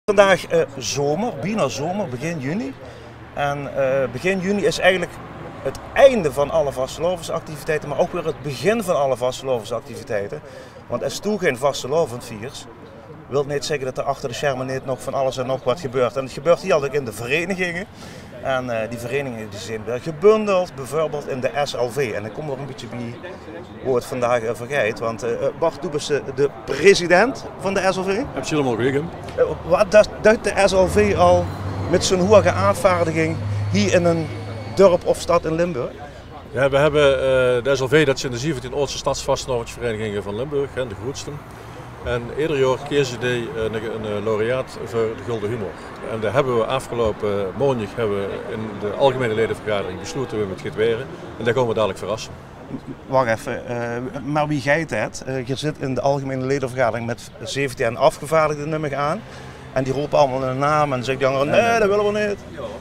Vandaag zomer, bijna zomer, begin juni. En begin juni is eigenlijk het einde van alle vastelovensactiviteiten, maar ook weer het begin van alle vastelovensactiviteiten. Want als toe geen vastelovend viert, wil niet zeggen dat er achter de schermen niet nog van alles en nog wat gebeurt. En het gebeurt hier altijd in de verenigingen. En die verenigingen die zijn weer gebundeld, bijvoorbeeld in de SLV. En ik kom er een beetje bij hoe het vandaag vergeet. Want Bart, du bent de president van de SLV. Absoluut mogelijk. Wat duidt de SLV al met zo'n hoge aanvaardiging hier in een dorp of stad in Limburg? Ja, we hebben de SLV, dat zijn de 17 oudste stadsvastelovensverenigingen van Limburg, de grootste. En ieder jaar kiezen die een laureaat voor de Gulden Humor. En daar hebben we afgelopen maandag in de algemene ledenvergadering besloten we met het weren. En daar komen we dadelijk verrassen. Wacht even, maar wie geit het? Je zit in de algemene ledenvergadering met 17 afgevaardigden nummer aan. En die roepen allemaal een naam en zeggen dan, nee, dat willen we niet.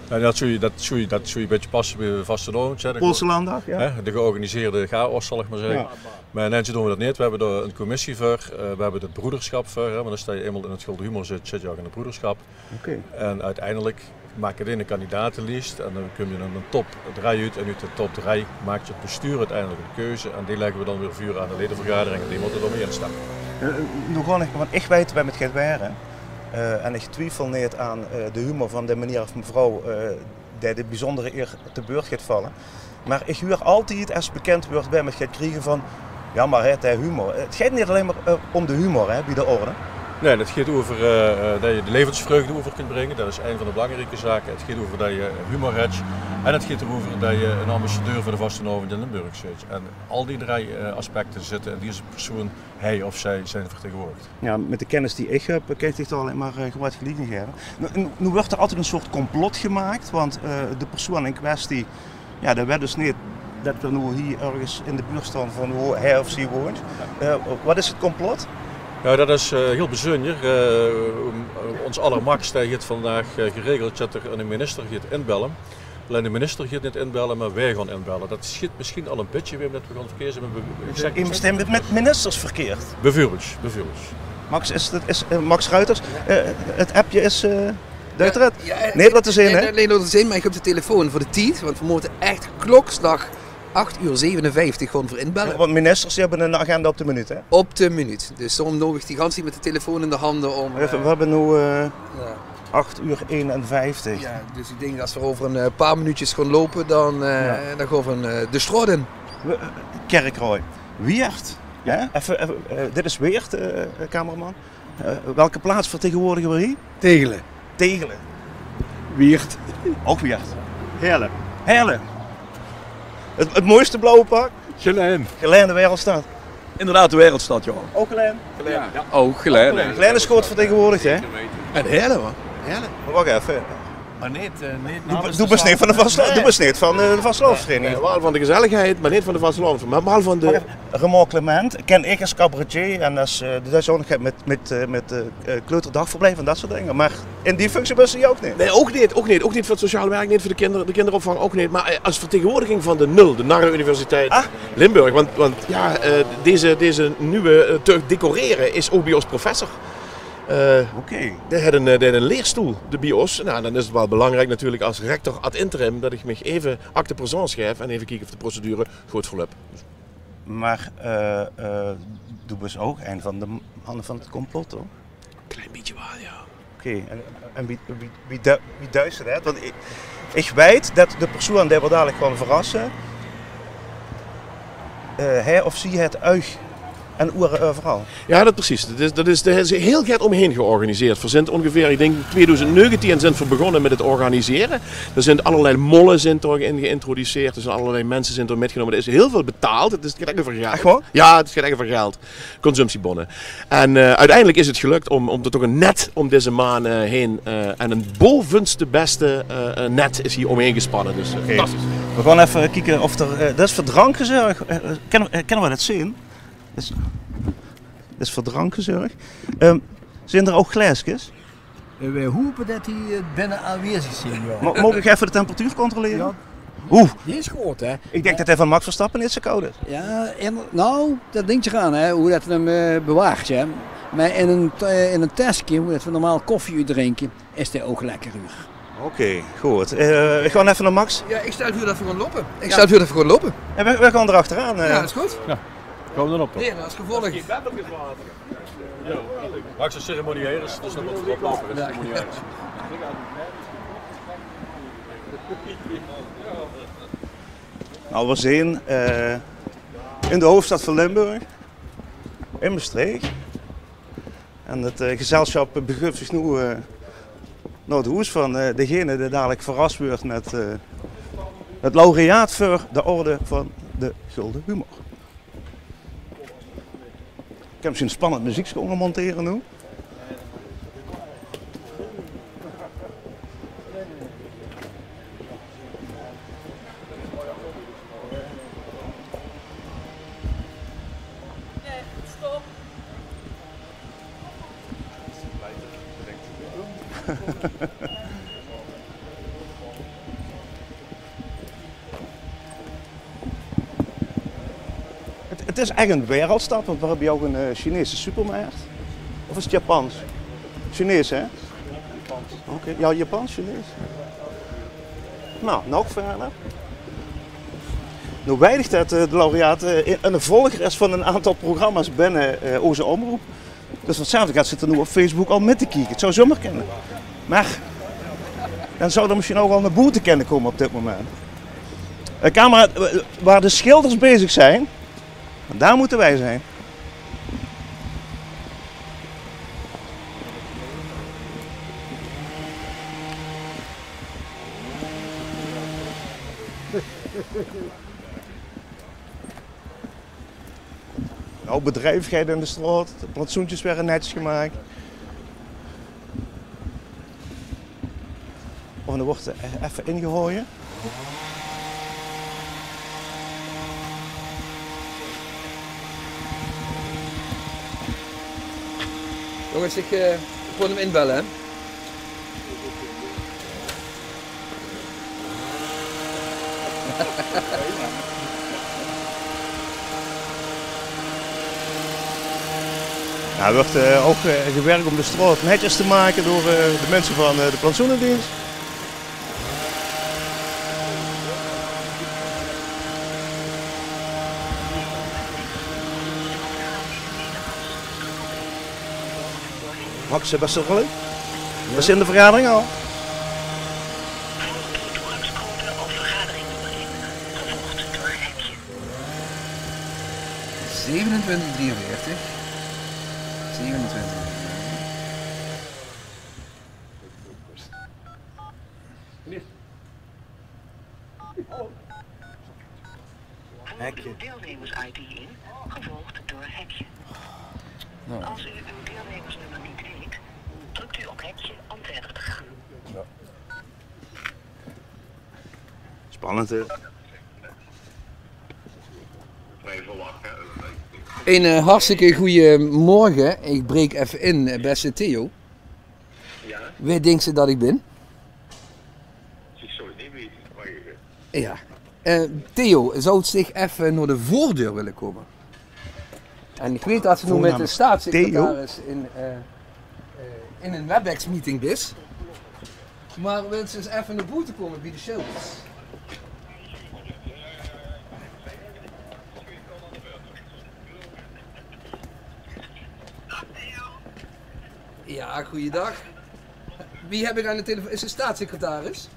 En dat zou je een beetje passen bij vastelovend. Poolse landdag, ja. De georganiseerde chaos, zal ik maar zeggen. Ja. Maar nee, doen we dat niet. We hebben er een commissie voor, we hebben het broederschap voor. Want als je eenmaal in het Gulden Humor zit je ook in het broederschap. Okay. En uiteindelijk maak je een kandidatenlijst en dan kom je in een top 3 uit. En uit de top 3 maakt je het bestuur uiteindelijk een keuze. En die leggen we dan weer vuur aan de ledenvergadering en die moeten er mee instappen. Nu gewoon, want ik weet bij met gaat weren. En ik twijfel niet aan de humor van de meneer of mevrouw die de bijzondere eer te beurt gaat vallen. Maar ik hoor altijd als bekend wordt bij me gaat krijgen van, ja maar het humor. Het gaat niet alleen maar om de humor bij de orde. Nee, het gaat over dat je de levensvreugde over kunt brengen. Dat is een van de belangrijke zaken. Het gaat over dat je humor hebt. En het gaat erover dat je een ambassadeur voor de vastelovend in Limburg zit. En al die 3 aspecten zitten en deze persoon, hij of zij, zijn vertegenwoordigd. Ja, met de kennis die ik heb, kan ik toch alleen maar geweldig gelijk geven. Nu wordt er altijd een soort complot gemaakt, want de persoon in kwestie, ja, dat werd dus niet dat we nu hier ergens in de buurt staan van hoe hij of zij woont. Wat is het complot? Ja, dat is heel bijzonder. Ons allermax heeft vandaag geregeld dat er een minister gaat inbellen. Alleen de minister gaat niet inbellen, maar wij gaan inbellen. Dat schiet misschien al een beetje weer met we gaan verkeerd. Met ministers verkeerd? Bijvoorbeeld. Max Ruiters, het appje is duidelijk. Nederland te zien, hè? Nederland te zien, maar ik heb de telefoon voor de tijd, want we moeten echt klokslag 8:57 gewoon voor inbellen. Want ministers hebben een agenda op de minuut, hè? Op de minuut. Dus daarom nodig ik die ganse met de telefoon in de handen om... We hebben nu 8:51. Ja, dus ik denk dat als we over een paar minuutjes gaan lopen, dan gaan we de straat in. Kerkrooi. Weert. Ja? Even, dit is Weert, cameraman. Welke plaats vertegenwoordigen we hier? Tegelen. Tegelen. Weert. Ook Weert. Heerlen. Heerlen. Het mooiste blauwe pak? Geleen. Geleen, de Wereldstad. Inderdaad, de Wereldstad, ja. Ook Geleen? Ja. Ook Geleen. Geleen is goed vertegenwoordigd, hè? En Heerlen, man. Heerlen. Maar wacht even. Maar niet Doe best niet van de vastelovensvereniging. Wel van de gezelligheid, maar niet van de vastelovensvereniging. Maar wel van de... Remorque Clement ken ik als cabaretier en dat is ook nog met kleuterdagverblijf en dat soort dingen. Maar in die functie was hij ook niet. Nee, ook niet. Ook niet voor het sociale werk, niet voor de kinderopvang, ook niet. Maar als vertegenwoordiging van de NUL, de Narre Universiteit Limburg. Want ja, deze nieuwe te decoreren is ook bij ons professor. Oké. Die had een leerstoel, de BIOS. Nou, dan is het wel belangrijk natuurlijk als rector ad interim dat ik me even acte présence schrijf en even kijken of de procedure goed verloopt. Maar doe dus ook een van de handen van het complot, hoor? Klein beetje wel, ja. Oké, en wie duistert het? Want ik weet dat de persoon die we dadelijk gaan verrassen, hij of zij het uig en oeren overal. Ja, dat precies. Dat is heel gek omheen georganiseerd. We zijn ongeveer, ik denk 2019 zijn we begonnen met het organiseren. Er zijn allerlei mollen in geïntroduceerd. Er zijn allerlei mensen zijn er metgenomen. Er is heel veel betaald. Het gaat echt over geld. Echt waar? Ja, het gaat echt over geld. Consumptiebonnen. En uiteindelijk is het gelukt om er toch een net om deze maan heen. En een bovenste beste net is hier omheen gespannen. Dus fantastisch. We gaan even kijken of er... dat is voor drankgezorg. Kennen we dat zien? Dat is voor drankgezorg. Zijn er ook glaasjes? Wij hopen dat die binnen aanwezig zijn. Ja. Mogen ik even de temperatuur controleren? Ja. Oeh. Die is groot, hè? Ik denk dat hij van Max Verstappen niet zo koud is. Ja, nou, dat denk je aan, hè, hoe dat hem bewaart. Ja. Maar in een testje, hoe we normaal koffie drinken, is die ook lekker uur. Oké, goed. We gaan even naar Max. Ja, ik stel voor dat we gewoon lopen. Ik stel voor dat we gewoon lopen. En we gaan erachteraan. Ja, dat is goed. Ja, gaan we dan op. Nee, dat is gevolg. Max is ceremonieus, dus dat moet we oplopen. Ja. Nou, we zijn in de hoofdstad van Limburg, in Maastricht. En het gezelschap begeeft zich nu naar het huis van degene die dadelijk verrast wordt met het laureaat voor de orde van de Gulden Humor. Ik heb misschien een spannend muziekje monteren nu. Het is echt een wereldstad, want we hebben ook een Chinese supermarkt. Of is het Japans? Chinees, hè? Japans. Oké, ja, Japans, Chinees. Nou, nog verder. Nu wijdigt het de laureaat een volger is van een aantal programma's binnen onze omroep. Dus hetzelfde gaat zitten nu op Facebook al met te kijken. Het zou zomaar kennen. Maar dan zou er misschien ook al een boete kennen komen op dit moment. Een camera waar de schilders bezig zijn, daar moeten wij zijn. Nou, bedrijvigheid in de straat, de plantsoentjes werden netjes gemaakt. Of dan wordt er even ingegooid. Jongens, ik gewoon hem inbellen, hè. Nou, er wordt ook gewerkt om de straat netjes te maken door de mensen van de plantsoenendienst. Max, best wel leuk. We zijn in de vergadering al. Toegangscode of vergaderingnummer in, gevolgd door hekje. 2743. 27. Voer uw deelnemers-ID in, gevolgd door hekje. Als u uw deelnemersnummer niet weet, drukt u op hekje om verder te gaan. Ja. Spannend, hè? Een hartstikke goede morgen. Ik breek even in, beste Theo. Ja, Wie denkt ze dat ik ben? ik zou het niet weten. Maar Ja. Theo, zou het zich even naar de voordeur willen komen? En ik weet dat ze nu met de Voornaam staatssecretaris in een WebEx-meeting is. Maar wil ze eens even naar boete komen bij de schilders? Ja, goeiedag. Wie heb ik aan de telefoon? Is de staatssecretaris?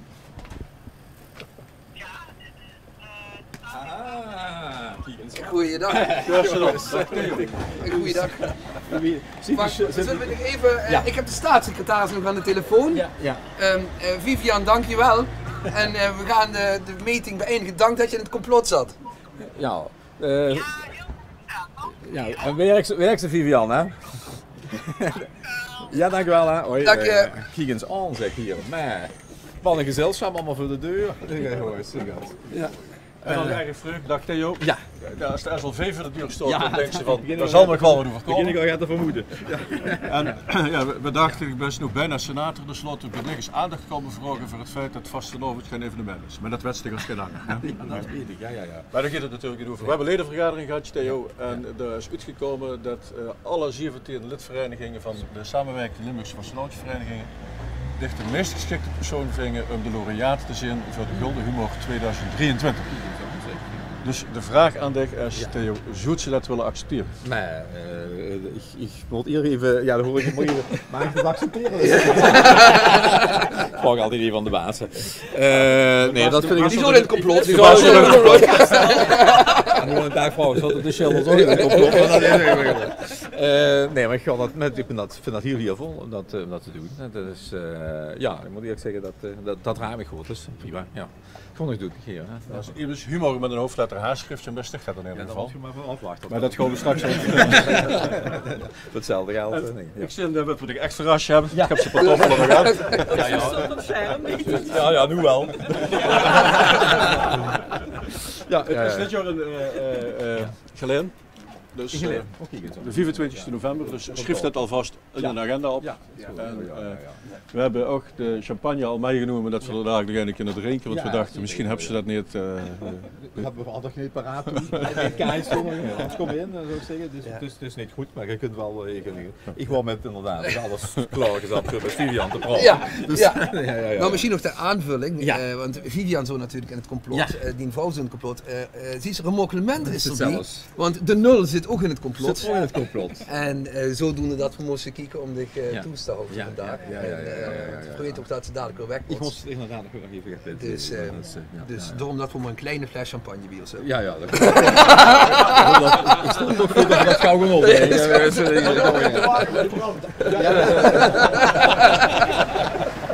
Goeiedag. Goeiedag. Wacht, zullen we nog even... Ik heb de staatssecretaris nog aan de telefoon. Ja. Vivian, dankjewel. En we gaan de meeting beëindigen. Dank dat je in het complot zat. Ja, en werkste Vivian, hè? Ja, dankjewel, hè. Hoi, Dank je. kijk eens aan, zeg hier. Maar, wat een gezelschap allemaal voor de deur. Ja. En dan erg vreugd, dag Theo. Ja. Als de SLV voor de deur stoot, dan denken ze van, daar zal nog wel wat over komen. Begin ik al te vermoeden. En ja, we dachten, ik ben nog bijna senator, dus laten we nergens aandacht komen vragen voor het feit dat Vastenavond geen evenement is. Maar dat wetst als geen ander. Ja, dat weet ik, ja. Maar daar gaat het natuurlijk niet over. We hebben een ledenvergadering gehad, Theo, en er is uitgekomen dat alle 17 lidverenigingen van de samenwerkende Limburgse Vastenavondverenigingen dicht de meest geschikte persoon vingen om de laureaat te zijn voor de Gulden Humor 2023. Dus de vraag aan dich is, Theo, zou je dat willen accepteren? Maar ik moet hier even, ja, dat hoor ik maar even, maar ik het accepteren? Ik vraag altijd even van de baas. Nee, dat vind ik... Die is al in het complot. Die is al in het complot. Gewoon een dag vrouw, zat op de Shell ook in het complot. Nee, maar ik vind dat heel vol om dat te doen. Dat is, ja, ik moet eerlijk zeggen, dat raakt me goed. Dus prima, ja. Gewoon nog doen, hier. Dat is immers humor met een hoofdletter H-schriftje, best sticht dat in ieder geval. Ja, dat moet je maar van afwachten. Maar dat gaan we straks even voor hetzelfde geld. Ik zie dat we een extra rasje hebben. Ja. Ik heb ze pantoffelen nog aan. Ja, nu wel. Ja, het is dit jaar geleden. Dus de 24 november, dus schrijf dat alvast in de agenda op. Ja. We hebben ook de champagne al meegenomen dat we er daar een kunnen drinken, want we dachten misschien hebben ze dat niet. Dat hebben we altijd niet paraat doen. Kijk, kom in, zou ik zeggen. Dus het is niet goed, maar je kunt wel even. Ik wou met inderdaad alles klaar gezet met Vivian te praten. Ja, dus, ja. Nou, misschien nog de aanvulling, want Vivian zo natuurlijk in het complot, die vrouw zo in het complot. Zie je, remokklement is er niet, want de nul zit ook in het complot. Zit ook in het complot. En zodoende dat we moesten kijken om zich toe te houden vandaag. Ik weet ook dat ze dadelijk weer weg wordt. Ik moest inderdaad nog even gepland. Dus daarom dat we maar een kleine fles champagne bij ons hebben. Ja, dat kan. Ik stond toch goed dat gauw genoeg.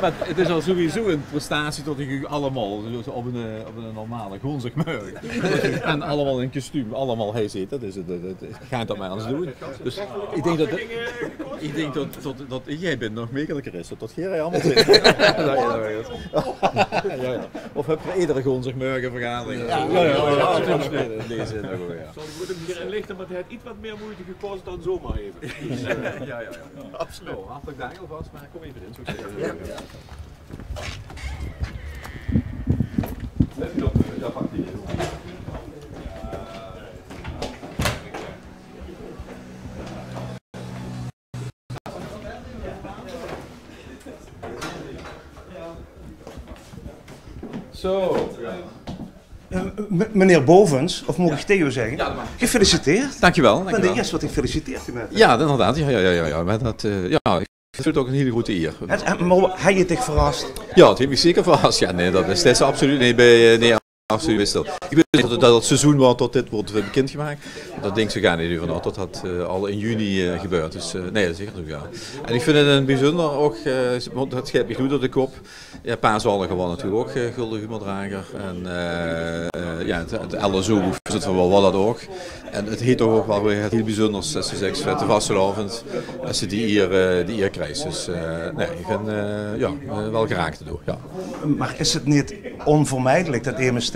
Maar het is al sowieso een prestatie tot ik allemaal op een normale gonzigmurk. En allemaal in kostuum, allemaal hij zit. Dat gaat dat maar eens doen. Dus ik denk dat jij bent nog makkelijker is. Dat jij allemaal zit. Of heb je iedere gonzigmurken vergadering? Ja, deze nog wel. Zal ik moet hem hier inlichten, maar het heeft iets wat meer moeite gekost dan zomaar even. Ja. Absoluut. Hartelijk dank alvast, maar kom even in, zou ik zeggen. Dat pakt hij. Zo. Meneer Bovens, of moet ik Theo zeggen? Ja, gefeliciteerd. Dankjewel. Ik ben de eerste wat ik gefeliciteerd met. Ja, inderdaad. Ja. Maar dat, ik vind het ook een hele goede eer. Maar hij je dich verrast? Ja, het heeft me zeker verrast. Ja, nee, dat is absoluut niet bij. Nee, absoluut wist dat. Ik weet dat het seizoen wordt tot dit wordt bekendgemaakt. Dat denk ik gaan niet van. Dat had al in juni gebeurd. Dus nee, dat is zeker ja. En ik vind het een bijzonder ook. Het schijnt me goed door de kop. Ja, Paaswallen gewoon natuurlijk ook gulden humordrager. En het LSO zit er wel wat ook. En het heet toch ook wel weer heel bijzonders, als ze zegt, de vastelavond, als ze die eer krijgt. Dus nee, ik ben wel geraakt door. Ja. Maar is het niet onvermijdelijk dat immers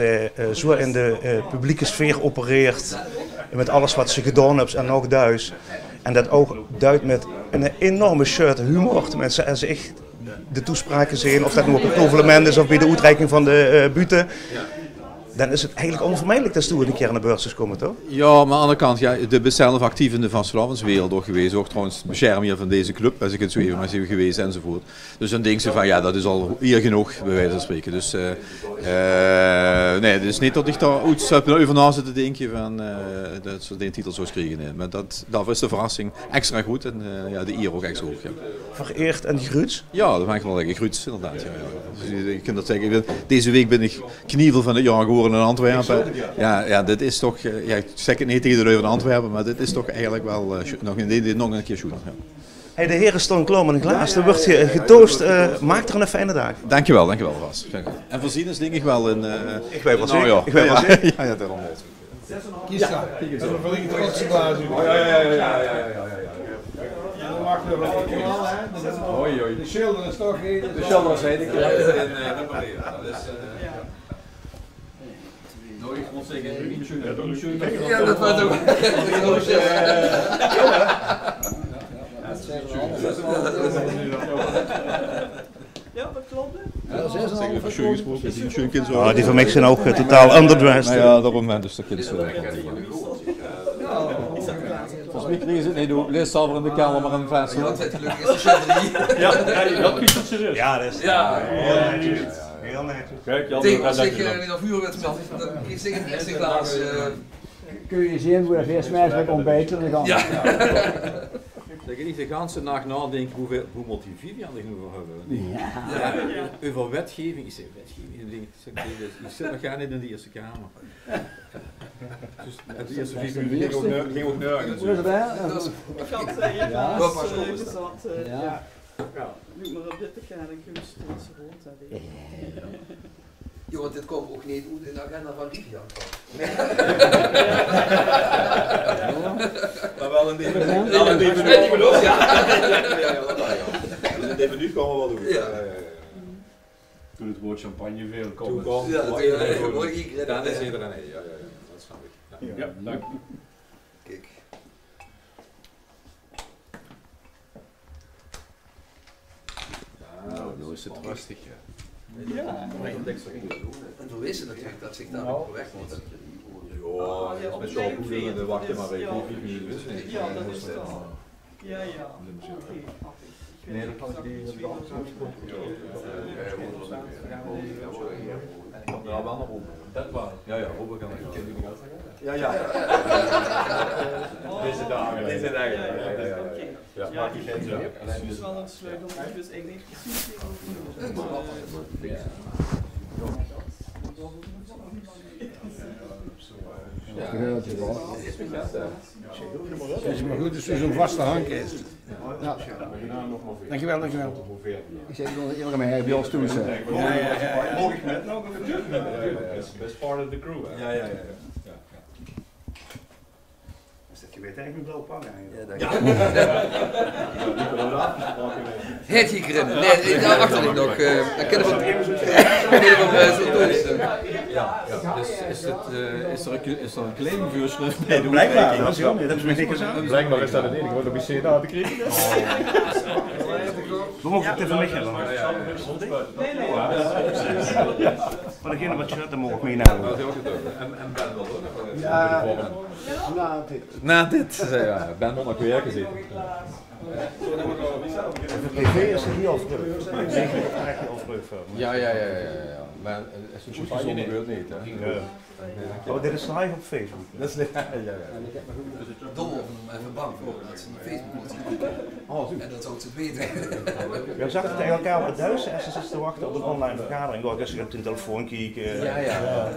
zo in de publieke sfeer opereert, met alles wat ze gedaan hebben en ook thuis. En dat ook duidt met een enorme shirt humor. Mensen, als echt de toespraken zien, of dat nu op het evenement is of bij de uitreiking van de buten. Dan is het eigenlijk onvermijdelijk dat Stoer een keer aan de beurs is komen, toch? Ja, maar aan de andere kant, de ben zelf actief in de vastelavondswereld ook geweest. Ook trouwens beschermheer van deze club, als ik het zo even maar zie geweest enzovoort. Dus dan denk ze van, ja, dat is al hier genoeg, bij wijze van spreken. Dus nee, het is niet dat ik daar iets over na zit te denken van dat ze die titel zo kregen. Nee. Maar daarvoor is de verrassing extra goed en de eer ook extra hoog. Ja. Vereerd en gegruts? Ja, dat mag ik wel zeggen. Gegruts, inderdaad. Ja. Dus je kunt dat zeggen. Deze week ben ik knievel van het jaar geworden in Antwerpen. Ja, dit is toch, ik zeg het niet tegen de Leuven Antwerpen, maar dit is toch eigenlijk wel nog een keer schoenen. Ja. Hey, de heren stonden klaar met een glaas, er wordt getoost. Maak er een fijne dag. Dankjewel Bas. En voorzien is denk ik wel een... ik weet wel zeker. Ja, daarom. Kies daar. Dat is een verlinkte rotse glaas. Ja. De schilder is toch reden. De schilder is reden. Ja, dat was ook. Ja, dat klopt. Die van mij zijn ook totaal underdressed. Ja, daarom dus dat kind zo. Volgens mij kregen ze het niet doen. Lees zelf in de kamer maar een fles. Ja, het gelukkig is de chandelier. dat is het serieus. Ja, dat is heel netjes. Kijk, Jan, denk als ik weer op uur werd dan is ik het eerste glas. Kun je zien hoe je smakelijk ontbijt en dan. Dat je niet de hele nacht nadenkt hoe moet die Vivian er nu voor hebben. Over wetgeving, ik zeg wetgeving, je zit nog gaan niet in de Eerste Kamer. Dus de eerste 4 uur ging ook nergens. Hoe is het hè? Ja. Nu maar op dit te gaan en kun je steeds rond hebben. Ja, want dit komt ook niet in de agenda van Vivian. Maar wel een debuut. Een debuut komen we wel doen. Toen het woord champagne veel komt. Toen kwam dan is iedereen. Ja, dat snap ik. Ja, dank. Kijk. Nou is het rustig. Ja. En toen wisten ze natuurlijk dat zich daar ook weg moet. Ja, met zo'n goede, we wachten maar even. Ja, dat is het al. Ja. Nee, dat kan ik niet. Ja, wel naar Robben. Dat was. Ja, Robben kan ik. Ja. Deze dagen. Ja, maak je geen zorgen. Het is wel een sleutel, maar ik wist eigenlijk niet precies Het is maar goed dat zo'n vaste hank is. Ja. Dankjewel. Ik zeg dat iedereen mij bij ons toe zijn. Mogen ik met nog even terug? Best part of the crew. Ja. Je weet eigenlijk blauw pak eigenlijk. Het hier erin. Nee, daar achter ik nog. Dan kunnen we is er een claim vuursnuf bij de blijkbaar, dat hebben ze me niet gezegd. Blijkbaar is dat het enige wat op je CNA te krijgen is. We mogen het even meegeven. Maar degene wat shirt, dan mogen we meenemen. En Ben wel hoor. Ja, na dit. Ben nog weer gezien. De PV is er niet al terug. Ja. Maar als het goed is, gebeurt niet. Oh, dit is live op Facebook. Dat is ja. Dom of even bang voor dat ze naar Facebook moeten kijken. En dat zou het weten. We zaten tegen elkaar met Duitse SSS te wachten op een online vergadering. Ik wist op de telefoon kijken.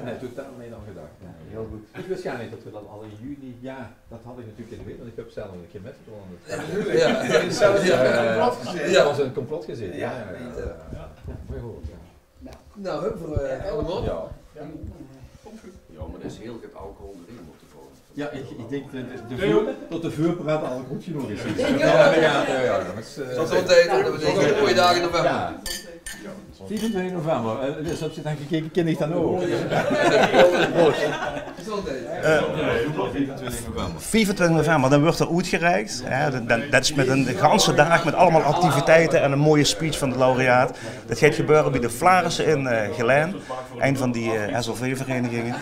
Nee, totaal mee dan gedacht. Heel goed. Ik wist niet dat we dat al in juni, dat had ik natuurlijk in de weet, want ik heb zelf een keer met dat was een complot gezeten. Ja. Nou, hup voor allemaal. Ja, maar dat is heel veel alcohol erin moeten komen. Ja, ik denk dat de vuurpret al goed genoeg is. Tot zo'n tijd, dat betekent mooie dagen in november. 24 november, dus op zit dan gekeken, ken ik dan ook. 24 november, dan wordt er uitgereikt. Dat is met een ganse dag met allemaal activiteiten en een mooie speech van de laureaat. Dat gaat gebeuren bij de Vlarissen in Geleen, een van die SLV-verenigingen.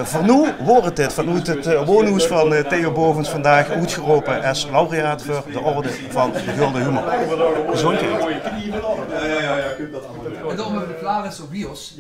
Voor nu hoort dit vanuit het woonhuis van Theo Bovens vandaag uitgeroepen als laureaat voor de orde van de Gulden Humor. Gezondheid. En dan hebben we de Vlarissen op bios.